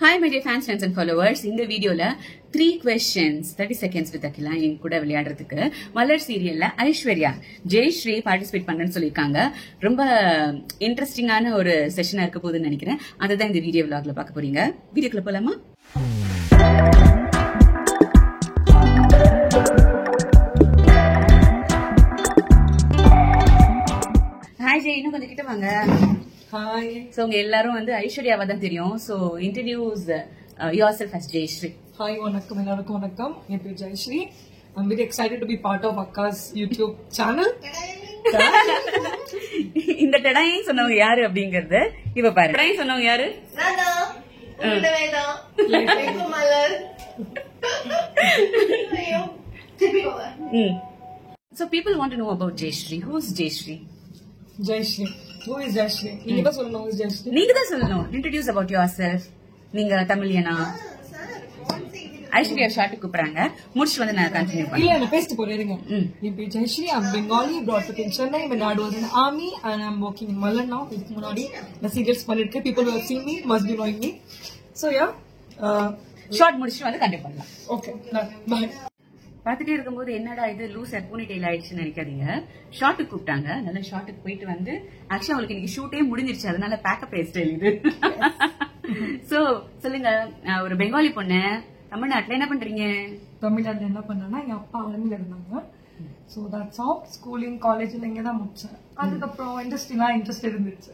Hi my dear fans, friends and followers. இந்த வீடியோல 3 questions 30 seconds with Akila என் கூட விளையாடுறதுக்கு மலர் சீரியல்ல ஐஸ்வர்யா ஜெயஸ்ரீ பார்ட்டிசிபேட் பண்றேன்னு சொல்லிருக்காங்க. ரொம்ப இன்ட்ரெஸ்டிங்கான ஒரு செஷனா இருக்க போகுதுன்னு நினைக்கிறேன். அதுதான் இந்த வீடியோ vlogல பார்க்க போறீங்க. வீடியோக்குள்ள போலாமா? ஹாய் ஜெய், இன்னும் கொஞ்சம் கிட்ட வாங்க. Hi. So, உங்க எல்லாரும் வந்து ஐஸ்வர்யாவை தான் தெரியும். So, introduce yourself as Jayashree. Hi, வணக்கம் எல்லாருக்கும் வணக்கம். என் பேர் Jayashree. I'm very excited to be part of Akka's YouTube channel. இந்த டடாய் சொன்னவங்க யாரு அப்படிங்கறது இவ பாரு. டடாய் சொன்னவங்க யாரு? நானா உண்டவேதா லைக் மலர் ஐயோ typical. So, people want to know about Jayashree. Who is Jayashree? Jayashree. Who is Jayashree? நீங்க தான் சொல்லணும். Who is Jayashree? நீங்க தான் சொல்லணும். Introduce about yourself. நீங்க தமிழியனா? ஐஸ்வர்யா ஷார்ட் கூப்பிடுறாங்க. முடிச்சு வந்து நான் கண்டினியூ இல்ல பண்ணேன். நான் பேசிட்டு போறேன். என் பேர் Jayashree. I'm Bengali, brought up in Chennai. My dad was in army and I'm working in Mallan now. இதுக்கு முன்னாடி நான் சீரியல்ஸ் பண்ணிருக்கேன். People who have seen me must be knowing me. So yeah. Short முடிச்சு வந்து கண்டினியூ பண்ணலாம். Okay. Bye. பாத்துட்டே இருக்கும்போது என்னடா இது லூஸ் பூனி டெய்ல் ஆயிடுச்சுன்னு நினைக்காதீங்க. ஷார்ட்டுக்கு கூப்பிட்டாங்க. அதனால ஷார்ட்டுக்கு போயிட்டு வந்து ஆக்சுவலா அவங்களுக்கு இன்னைக்கு ஷூட்டே முடிஞ்சிருச்சு. அதனால பேக்கப் ஹேர் ஸ்டைல் இது. சோ சொல்லுங்க, ஒரு பெங்காலி பொண்ணு தமிழ்நாட்டுல என்ன பண்றீங்க? தமிழ்நாட்டுல என்ன பண்ணேன்னா எங்க அப்பா ஆர்மில இருந்தாங்க. So that's all. ஸ்கூலிங் காலேஜ்ல இங்க தான் முடிச்சேன். அதுக்கப்புறம் இண்டஸ்ட்ரிலாம் இன்ட்ரெஸ்ட் இருந்துச்சு.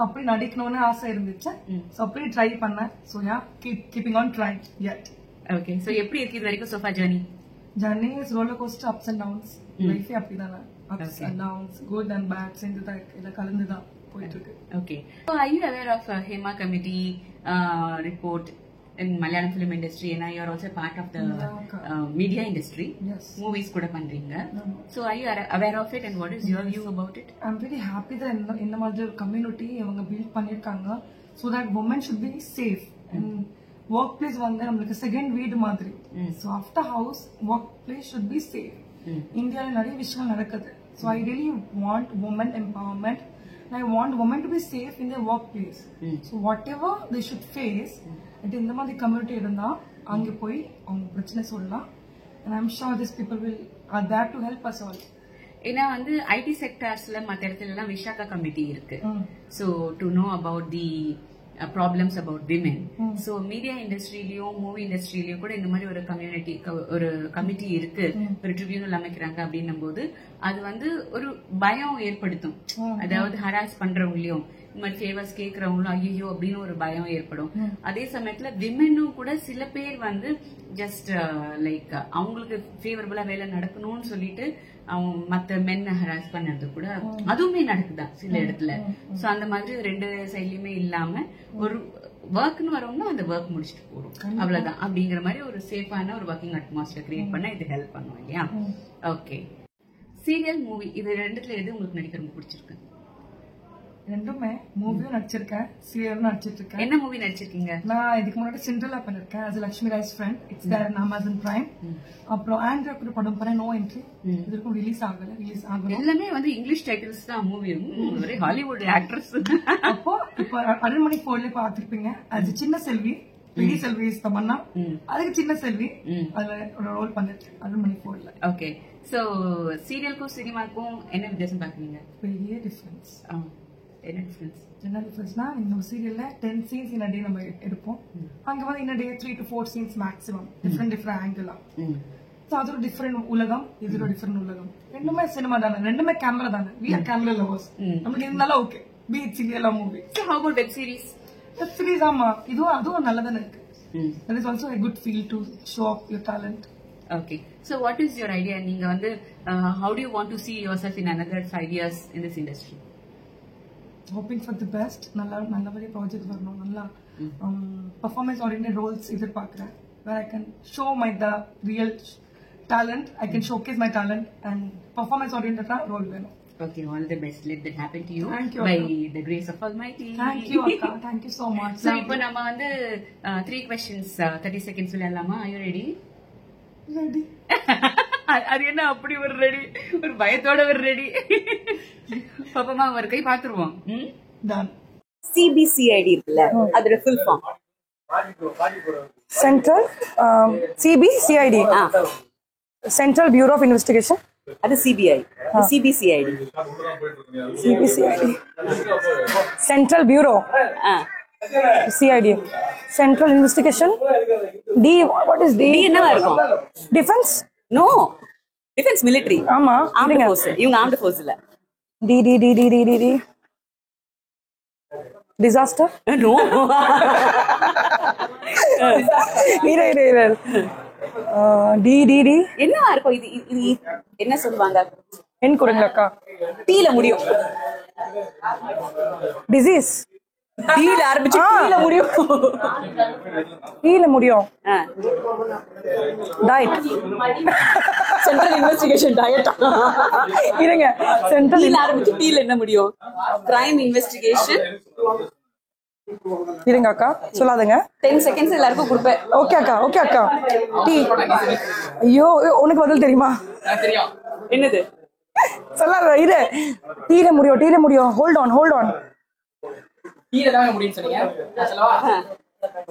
அப்படி நடிக்கணும்னு ஆசை இருந்துச்சு. சோ அப்படி ட்ரை பண்ணேன். So yeah keeping on trying yet. Okay, so எப்படி இருக்கு இது வரைக்கும் sofa journey? Journey is roller coaster, ups and downs. Life அப்படிதானே, ups and downs, good and bad சேர்ந்து இத கலந்து தான் போயிட்டு இருக்கு. Okay, so are you aware of Hema committee report in Malayalam film industry, and you are also part of the media industry? Yes. Movies கூட பண்றீங்க. So are you aware of it and what is your view about it? I'm very happy that இந்த மாதிரி ஒரு community இவங்க build பண்ணிருக்காங்க. So that women should be safe. And work place வந்து நம்மளுக்கு second வீடு மாதிரி. So after house, work place should be safe. இந்தியால நிறைய விஷயங்கள் நடக்குது. So I really want women empowerment. And I want women to be safe in their workplace. So whatever they should face, இந்த மாதிரி கம்யூனிட்டி இருந்தா அங்க போய் அவங்க பிரச்சனை சொல்லலாம். And I'm sure these people are there to help us all. ஏன்னா வந்து ஐடி செக்டார்ஸ்ல மத்த இடத்துல எல்லாம் விஷாகா கமிட்டி இருக்கு. So to know about the problems about women. So media industryலயும் மூவி இண்டஸ்ட்ரியிலயும் கூட இந்த மாதிரி ஒரு கம்யூனிட்டி ஒரு கமிட்டி இருக்கு, ஒரு ட்ரிபியூனல் அமைக்கிறாங்க அப்படின்னும் போது அது வந்து ஒரு பயம் ஏற்படுத்தும். அதாவது ஹராஸ் பண்றவங்களையும் இந்த மாதிரி ஃபேவர்ஸ் கேட்கறவங்களும் ஐயோ அப்படின்னு ஒரு பயம் ஏற்படும். அதே சமயத்துல விமென்னும் கூட சில பேர் வந்து ஜஸ்ட் லைக் அவங்களுக்கு ஃபேவரபிளா வேலை நடக்கணும்னு சொல்லிட்டு அவங்க மத்த மென்ன ஹராஸ் பண்ணது கூட அதுவுமே நடக்குதான் சில இடத்துல. சோ அந்த மாதிரி ரெண்டு சைட்லயுமே இல்லாம ஒரு ஒர்க்னு வரோம்னா அந்த ஒர்க் முடிச்சுட்டு போறோம், அவ்வளவுதான். அப்படிங்கிற மாதிரி ஒரு சேஃபான ஒரு ஒர்க்கிங் அட்மாஸ்பியர் கிரியேட் பண்ண இது ஹெல்ப் பண்ணுவோம் இல்லையா? ஓகே, சீரியல் மூவி இது ரெண்டுத்துல எது உங்களுக்கு நடிக்க ரொம்ப பிடிச்சிருக்கு? ரெண்டுமே. மூவியும் நடிச்சிருக்கேன், சீரியலும் நடிச்சிட்டு இருக்கேன். என்ன மூவி நடிச்சிருக்கீங்க? நான் இதுக்கு முன்னாடி சிண்ட்ரெல்லா பண்ணிருக்கேன் as Lakshmi Rai's friend. It's there in Amazon Prime. அப்புறம் ஆண்ட்ரியா கூட படம் பண்ணேன், நோ என்ட்ரி. இதுக்கும் ரிலீஸ் ஆகணும். எல்லாமே வந்து இங்கிலீஷ் டைட்டில்ஸ் தான். மூவி ஒரே ஹாலிவுட் ஆக்ட்ரஸ். அப்போ இப்ப அருள்மணி 4ல பாத்துருப்பீங்க. அது சின்ன செல்வி, பெரிய செல்வி தமன்னா, அதுக்கு சின்ன செல்வி அதுல ஒரு ரோல் பண்ணிருக்கேன் அருள்மணி 4ல. ஓகே, சோ சீரியலுக்கும் சினிமாக்கும் என்ன வித்தியாசம் பாக்குறீங்க? பெரிய டிஃபரன்ஸ். என்ன டிஃபரன்ஸ்? என்ன டிஃபரன்ஸ்னா இந்த சீரியல்ல 10 சீன்ஸ் இன் a day நம்ம எடுப்போம். அங்க வந்து in a day 3 to 4 scenes maximum, different angle. So அது ஒரு டிஃபரெண்ட் உலகம், இது ஒரு டிஃபரெண்ட் உலகம். ரெண்டுமே சினிமா தானே, ரெண்டுமே கேமரா தானே. we are camera lovers. நமக்கு இருந்தாலும் okay, be it serial or movie. So how about web series? Web series ஆமா, அதுவும் நல்லதானே இருக்கு. That is also a good field to show off your talent. Okay, so what is your idea? நீங்க வந்து how do you want to see yourself in another 5 years in this industry? Hoping for the best. நல்ல project வரணும், நல்லா performance oriented roles எதிர்பார்க்கிறேன். where I can show the real talent, I can showcase my talent and performance oriented role வேணும். Okay, all the best. Let that happen to you. Thank you, by Akka. the grace of Almighty. Thank you Akka. Thank you so much. So இப்போ நம்ம வந்து 3 questions 30 seconds விளையாடலாமா? Are you ready? Ready. அது என்ன அப்படி ஒரு ready, ஒரு பயத்தோட ஒரு ரெடி. பாப்பமா ஒரு கை பாத்துருவோம். Done. CBCID இருக்குல்ல, அதோட full form Central CBCID. Central Bureau of Investigation. அது CBI, CBCID. CBCID. Central Bureau. CID. Central Investigation. D. What is D? D என்னவா இருக்கும்? Defense. No, defence military. ஆமா. Armed force. இவங்க ஆர்ம்டு ஃபோர்ஸ் இல்ல. D D D D D D D. Disaster. No. இரு. D D D. என்னவா இருக்கும் இது? இது என்ன சொல்லுவாங்க? என் கொடுங்கக்கா. டீல முடியும். Disease. டீல ஆரம்பிச்சு டீல முடியும். டீல முடியும். Diet. Central investigation diet. இருங்க. சென்ட்ரல் டீல ஆரம்பிச்சு டீல என்ன முடியும்? Crime investigation. இருங்க அக்கா, சொல்லாதங்க. 10 செகண்ட்ஸ் எல்லாருக்கும் கொடுப்பேன். ஓகே அக்கா. டீ. ஐயோ, உனக்கு பதில் தெரியுமா? தெரியும். என்னது? சொல்லாத. இரு. டீல முடியும். Hold on. கீழ தான் முடியும் சொன்னீங்க. நான் சொல்லவா?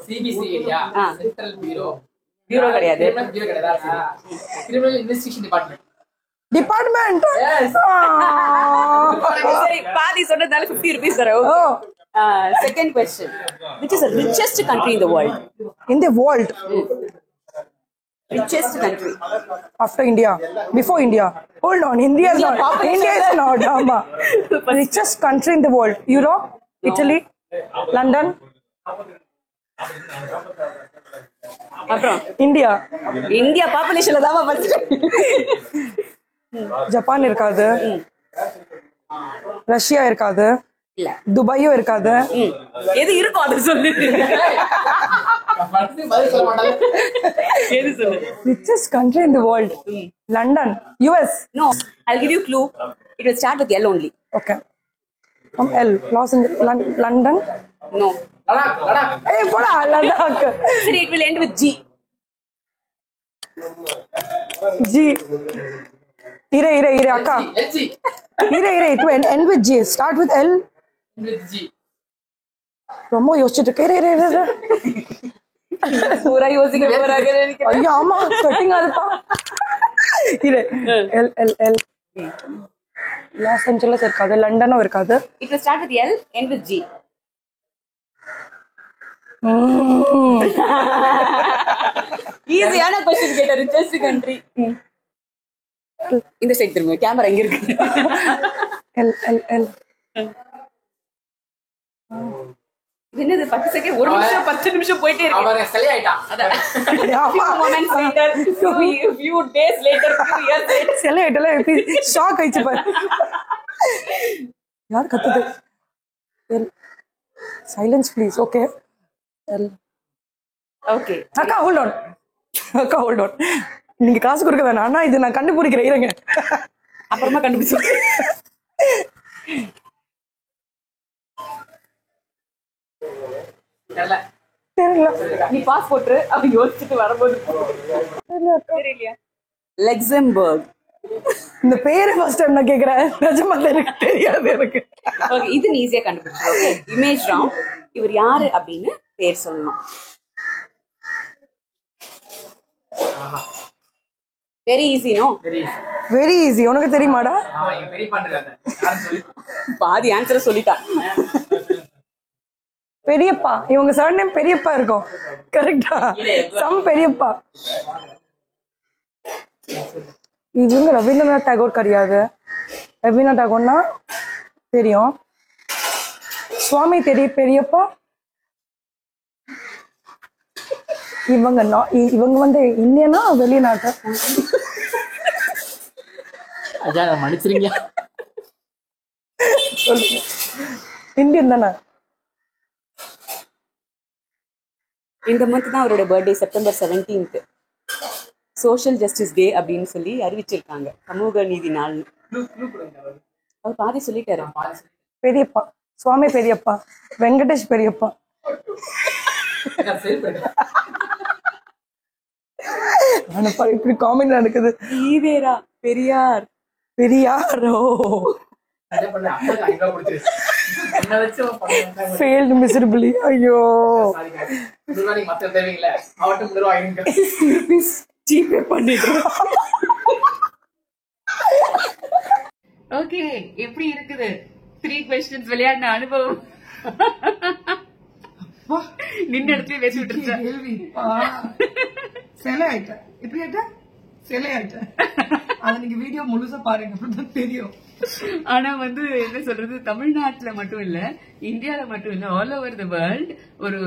சிபிசிஐடியா? சென்ட்ரல் பியூரோ கிடையாது. பியூரோ கிடையாது. Criminal investigation department. சரி, பாதி சொன்னதால 50 rupees தரேன். ஓ. Second question. Which is the richest country in the world? In the world. Richest country. After India. Before India. Hold on. India is not. Amma. Richest country in the world. Europe, Italy, London. அப்புறம் India பாப்புலேஷன்ல தான் படிச்சிட்டேன். Japan இருக்காது, Russia இருக்காது, இல்ல துபாயும் இருக்காது. எது இருக்கும் அது சொல்லு. எது சொல்லு? Richest country in the world. London, US. No, I'll give you clue. It will start with L only. Okay. From L. Los Angeles, London. No. Hey, போடா லடாக். சரி, it will end with G. G. இரு அக்கா. இரு. It will end with G. Start with L. ரொம்ப யோசிச்சுட்டு இரு. பூரா யோசிக்க போறாங்க. ஐயோ ஆமா, கட்டிங் அதுப்பா. இரு. L. லாஸ் ஏஞ்சலஸ் இருக்காது, லண்டனும் இருக்காது. It will start with L, end with G. ஈஸியான क्वेश्चन கேட்ட. Richest country. இந்த சைடு திரும்ப, கேமரா எங்க இருக்கு? L. என்னது 10 செகண்ட்? 1 நிமிஷம் 10 நிமிஷம் போயிட்டே இருக்கு. அவன் செலை ஆயிட்டான். அதான். ஆமா. moments later, few days later, few years later. செல்ல ஐட்டல ஷாக் ஆயிச்சு பாரு. யார் கத்துது? Silence please. ஓகே. ஓகே. அக்கா ஹோல்ட் ஆன். நீங்க காசு கொடுக்க வேணாம். ஆனா இது நான் கண்டுபிடிக்கிறேன். இருங்க, அப்புறமா கண்டுபிடிச்சு. தெரியல. நீ பாஸ் போட்டு அவன் யோசிச்சுட்டு வரும்போது தெரியலையா? லக்சம்பர்க். இந்த பேரை ஃபர்ஸ்ட் டைம் நான் கேக்குறேன். நிஜமா எனக்கு தெரியாது. எனக்கு ஓகே, இது நீ ஈஸியா கண்டுபிடிச்சு. Okay, image Ram. இவர் யாரு அப்படின்னு பேர் சொல்லணும். Very easy. No, very easy. உனக்கு தெரியுமாடா? பாதி ஆன்சரை சொல்லிட்டா. பெரியப்பா. இவங்க சர்நேம் பெரியப்பா இருக்கும். கரெக்டா? சம் பெரியப்பா. இவங்க ரவீந்திரநாத் டாகோர் கிடையாது. ரவீந்திரநாத் டாகோர்னா தெரியும். சுவாமி பெரியப்பா. இவங்க வந்து இந்தியனா வெளிநாட்டு? மன்னிச்சிருங்க, இந்தியன் தானே? இந்த மந்த் தான் அவரோட birthday, September 17th. Social justice டே அப்படின்னு சொல்லி அறிவிச்சிருக்காங்க. சமூக நீதி நாள். அவர் பாதி சொல்லிட்டாரு. பெரியப்பா, சுவாமி பெரியப்பா, வெங்கடேஷ் பெரியப்பா. இப்படி காமெண்ட் நடக்குது. ஈவேரா பெரியார். பெரியாரோ என்ன வச்சு ஒரு படம் failed miserably. ஐயோ சாரி guys. முன்னாடி மத்த தேவையில்ல. அவட்ட முன்னூறு வாங்கிங்க. rupees ஜிபே பண்ணிட்டு. ஓகே, எப்படி இருக்குது 3 questions விளையாடின அனுபவம்? வா நின்ன இடத்துல வச்சு விட்டுருச்சா? கேள்வி சிலை ஆயிட்டேன். எப்படி ஆயிட்டேன்? சிலை ஆயிட்டேன். அத நீங்க வீடியோ முழுசா பாருங்க, அப்படிதான் தெரியும். ஆனா வந்து என்ன சொல்றது, தமிழ்நாட்டுல மட்டும் இல்ல, இந்தியால மட்டும் இல்ல, ஆல் ஓவர் தி வேர்ல்ட் ஒரு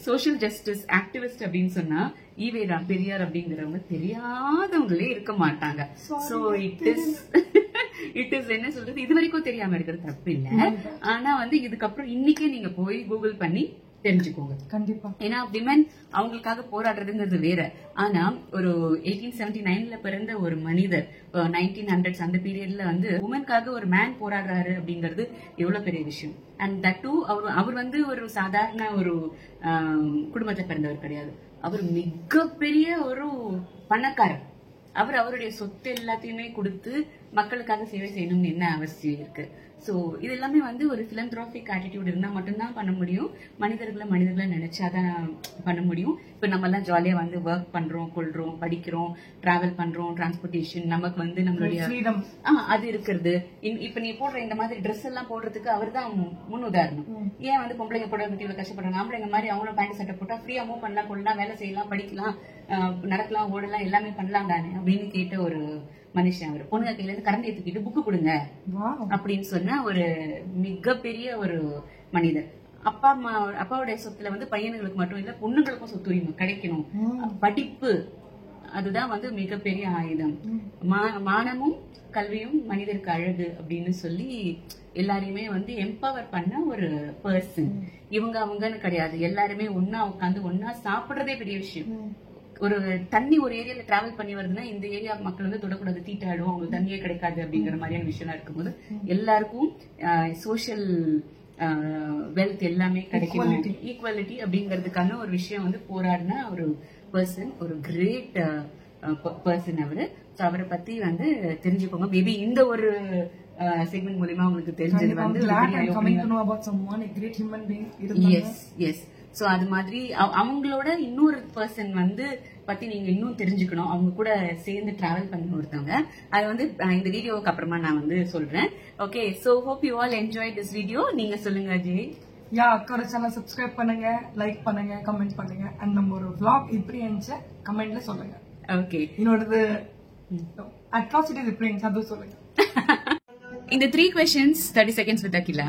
சோஷியல் ஜஸ்டிஸ் ஆக்டிவிஸ்ட் அப்படின்னு சொன்னா ஈவேரா பெரியார் அப்படிங்கிறவங்க தெரியாதவங்களே இருக்க மாட்டாங்க. சோ இட் இஸ் என்ன சொல்றது, இது வரைக்கும் தெரியாம இருக்கிறது தப்பு இல்ல. ஆனா வந்து இதுக்கப்புறம் இன்னைக்கே நீங்க போய் கூகுள் பண்ணி தெரிஞ்சுக்கோங்க. கண்டிப்பா. ஏன்னா விமன் அவங்களுக்காக போராடுறதுங்கிறது வேற. ஆனா ஒரு 1879ல பிறந்த ஒரு மனிதர் 1900s அந்த பீரியட்ல வந்து உமனுக்காக ஒரு மேன் போராடுறாரு அப்படிங்கிறது எவ்வளவு பெரிய விஷயம். அண்ட் தட் டூ அவர் வந்து ஒரு சாதாரண ஒரு குடும்பத்தை பிறந்தவர் கிடையாது. அவர் மிகப்பெரிய ஒரு பணக்காரர். அவர் அவருடைய சொத்து எல்லாத்தையுமே கொடுத்து மக்களுக்காக சேவை செய்யணும்னு என்ன அவசியம் இருக்கு? சோ இது எல்லாமே வந்து ஒரு பிலந்த்ராபிக் ஆட்டிடியூட் இருந்தா மட்டும்தான் பண்ண முடியும். மனிதர்களை நினைச்சாதான் பண்ண முடியும். இப்ப நம்ம எல்லாம் ஜாலியா வந்து ஒர்க் பண்றோம், கொள்றோம், படிக்கிறோம், டிராவல் பண்றோம், டிரான்ஸ்போர்டேஷன், நமக்கு வந்து நம்மளுடைய ஃப்ரீடம் அது இருக்கிறது. இப்ப நீ போடுற இந்த மாதிரி ட்ரெஸ் எல்லாம் போடுறதுக்கு அவர் தான் முன் உதாரணம். ஏன் வந்து பொம்பளைங்க போட இவ்வளவு கஷ்டப்படுறாங்க? ஆம்பளைங்க மாதிரி அவங்களும் பேண்ட் சட்டை போட்டா ஃப்ரீயா மூவ் பண்ணலாம், கொள்ளலாம், வேலை செய்யலாம், படிக்கலாம், நடக்கலாம், ஓடலாம், எல்லாமே பண்ணலாம் தானே அப்படின்னு கேட்ட ஒரு மனுஷன். அவர் பொண்ணுங்க கையில இருந்து கரண்டி தூக்கிட்டு புக்கு கொடுங்க அப்படின்னு சொன்ன ஒரு மிகப்பெரிய ஒரு மனிதர். அப்பாவுடைய சொத்துல வந்து பையன்களுக்கு மட்டும் இல்ல, பொண்ணுங்களுக்கும் சொத்து உரிமை கிடைக்கணும். படிப்பு அதுதான் வந்து மிகப்பெரிய ஆயுதம். மானமும் கல்வியும் மனிதருக்கு அழகு அப்படின்னு சொல்லி எல்லாரையுமே வந்து எம்பவர் பண்ண ஒரு பர்சன். இவங்க அவங்கன்னு கிடையாது, எல்லாருமே ஒன்னா உட்காந்து ஒன்னா சாப்பிடுறதே பெரிய விஷயம். ஒரு தண்ணி ஒரு ஏரியால டிராவல் பண்ணி வருதுன்னா இந்த ஏரியா மக்கள் வந்து தொடக்கூடாது, தீட்டாடும், அவங்களுக்கு தண்ணியே கிடைக்காது அப்படிங்கிற மாதிரியான விஷயம் இருக்கும்போது எல்லாருக்கும் சோசியல் வெல்த் எல்லாமே கிடைக்கும், ஈக்குவாலிட்டி அப்படிங்கறதுக்கான ஒரு விஷயம் வந்து போராடின ஒரு பர்சன், ஒரு கிரேட் பர்சன் அவரு. அவரை பத்தி வந்து தெரிஞ்சுக்கோங்க. மேபி இந்த ஒரு செக்மெண்ட் மூலமா உங்களுக்கு தெரிஞ்சது வந்து சோ அது மாதிரி அவங்களோட இன்னொரு பர்சன் வந்து பத்தி நீங்க இன்னும் தெரிஞ்சுக்கணும், அவங்க கூட சேர்ந்து டிராவல் பண்ண ஒருத்தவங்க. அது வந்து இந்த வீடியோவுக்கு அப்புறமா நான் வந்து சொல்றேன். Okay, so hope you all enjoy this video. நீங்க சொல்லுங்க அஜய். யா, அக்கோட சேனல் சப்ஸ்கிரைப் பண்ணுங்க, லைக் பண்ணுங்க, கமெண்ட் பண்ணுங்க. அண்ட் நம்ம ஒரு vlog எப்படி இருந்துச்சு கமெண்ட்ல சொல்லுங்க. ஓகே, இன்னொரு அட்ராசிட்டி எப்படி இருந்துச்சு அதுவும் சொல்லுங்க. இந்த 3 questions 30 seconds with Akila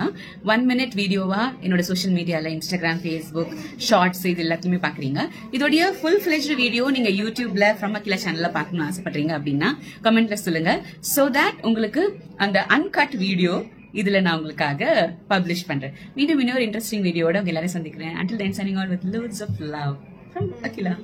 1 minute வீடியோவா என்னோட சோஷியல் மீடியால இன்ஸ்டாகிராம், ஃபேஸ்புக், ஷார்ட்ஸ் இது எல்லாத்தையுமே பாக்குறீங்க. இதோடைய ஃபுல் ஃபிளெஜ்ட் வீடியோ நீங்க யூடியூப்ல ஃப்ரம் அகிலா சேனல்ல பாக்கணும்னு ஆசைப்படுறீங்க அப்படின்னா கமெண்ட்ல சொல்லுங்க. சோ தட் உங்களுக்கு அந்த அன்கட் வீடியோ இதுல நான் உங்களுக்காக பப்ளிஷ் பண்றேன். மீண்டும் இன்னொரு இன்ட்ரெஸ்டிங் வீடியோட உங்க எல்லாரும் சந்திக்கிறேன். Until then, signing out with loads of love from Akila.